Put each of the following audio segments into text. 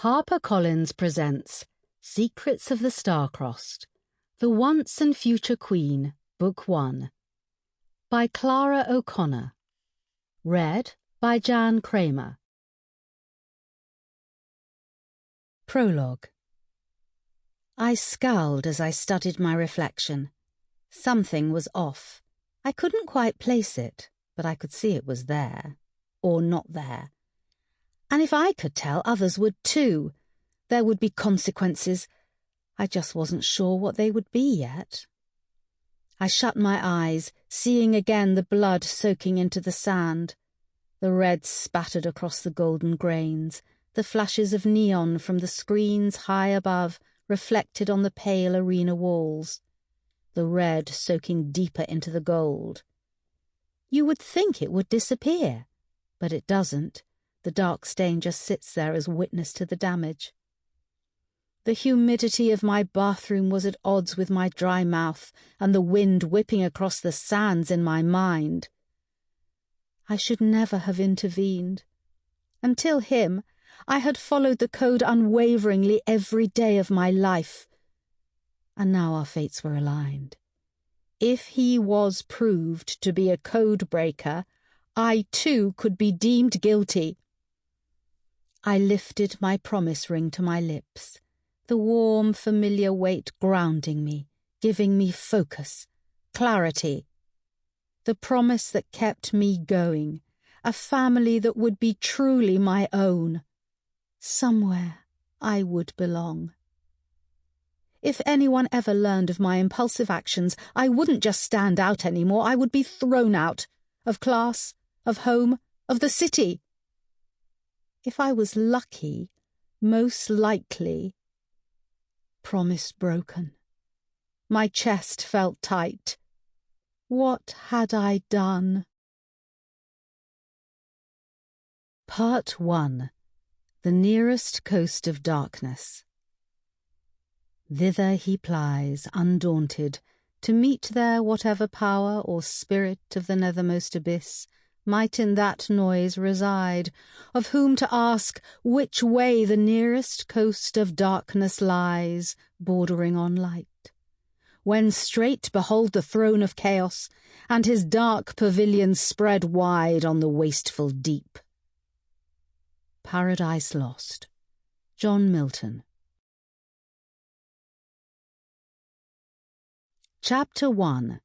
HarperCollins presents Secrets of the Starcrossed, The Once and Future Queen, Book 1, by Clara O'Connor. Read by Jan Cramer. Prologue. I scowled as I studied my reflection. Something was off. I couldn't quite place it, but I could see it was there, or not there. And if I could tell, others would too. There would be consequences. I just wasn't sure what they would be yet. I shut my eyes, seeing again the blood soaking into the sand. The red spattered across the golden grains, the flashes of neon from the screens high above reflected on the pale arena walls, the red soaking deeper into the gold. You would think it would disappear, but it doesn't. The dark stain just sits there as witness to the damage. The humidity of my bathroom was at odds with my dry mouth and the wind whipping across the sands in my mind. I should never have intervened. Until him, I had followed the code unwaveringly every day of my life. And now our fates were aligned. If he was proved to be a code breaker, I too could be deemed guilty. I lifted my promise ring to my lips, the warm, familiar weight grounding me, giving me focus, clarity. The promise that kept me going, a family that would be truly my own. Somewhere I would belong. If anyone ever learned of my impulsive actions, I wouldn't just stand out anymore, I would be thrown out, of class, of home, of the city. If I was lucky, most likely. Promise broken. My chest felt tight. What had I done? Part 1. The Nearest Coast of Darkness. Thither he plies, undaunted, to meet there whatever power or spirit of the nethermost abyss might in that noise reside, of whom to ask which way the nearest coast of darkness lies, bordering on light, when straight behold the throne of chaos, and his dark pavilion spread wide on the wasteful deep. Paradise Lost. John Milton. Chapter 1.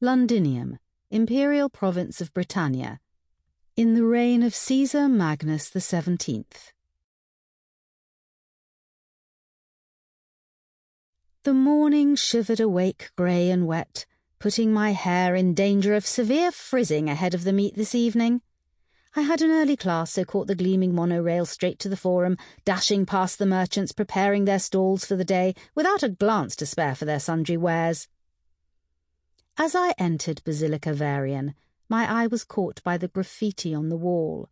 Londinium, Imperial Province of Britannia, in the reign of Caesar Magnus the 17th. The morning shivered awake grey and wet, putting my hair in danger of severe frizzing ahead of the meet this evening. I had an early class, so caught the gleaming monorail straight to the forum, dashing past the merchants preparing their stalls for the day, without a glance to spare for their sundry wares. As I entered Basilica Varian, my eye was caught by the graffiti on the wall.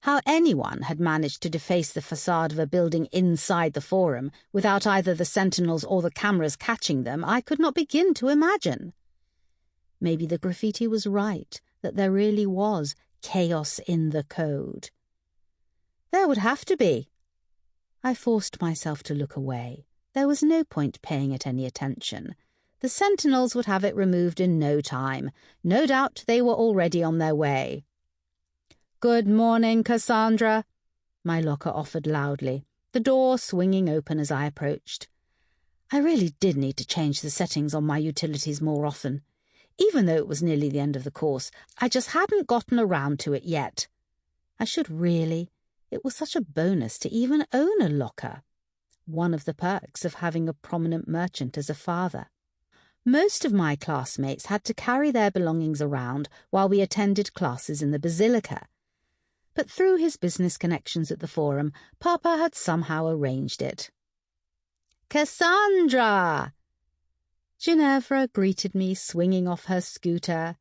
How anyone had managed to deface the facade of a building inside the forum without either the sentinels or the cameras catching them, I could not begin to imagine. Maybe the graffiti was right, that there really was chaos in the code. There would have to be. I forced myself to look away. There was no point paying it any attention. The sentinels would have it removed in no time. No doubt they were already on their way. "Good morning, Cassandra," my locker offered loudly, the door swinging open as I approached. I really did need to change the settings on my utilities more often. Even though it was nearly the end of the course, I just hadn't gotten around to it yet. I should really. It was such a bonus to even own a locker. One of the perks of having a prominent merchant as a father. Most of my classmates had to carry their belongings around while we attended classes in the Basilica. But through his business connections at the forum, Papa had somehow arranged it. "Cassandra!" Ginevra greeted me, swinging off her scooter.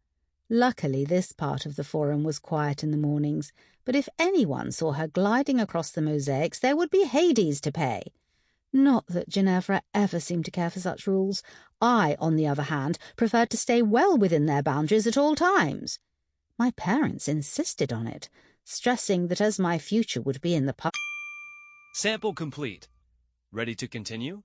Luckily, this part of the forum was quiet in the mornings, but if anyone saw her gliding across the mosaics, there would be Hades to pay. Not that Ginevra ever seemed to care for such rules. I, on the other hand, preferred to stay well within their boundaries at all times. My parents insisted on it, stressing that as my future would be in the pub. Sample complete. Ready to continue?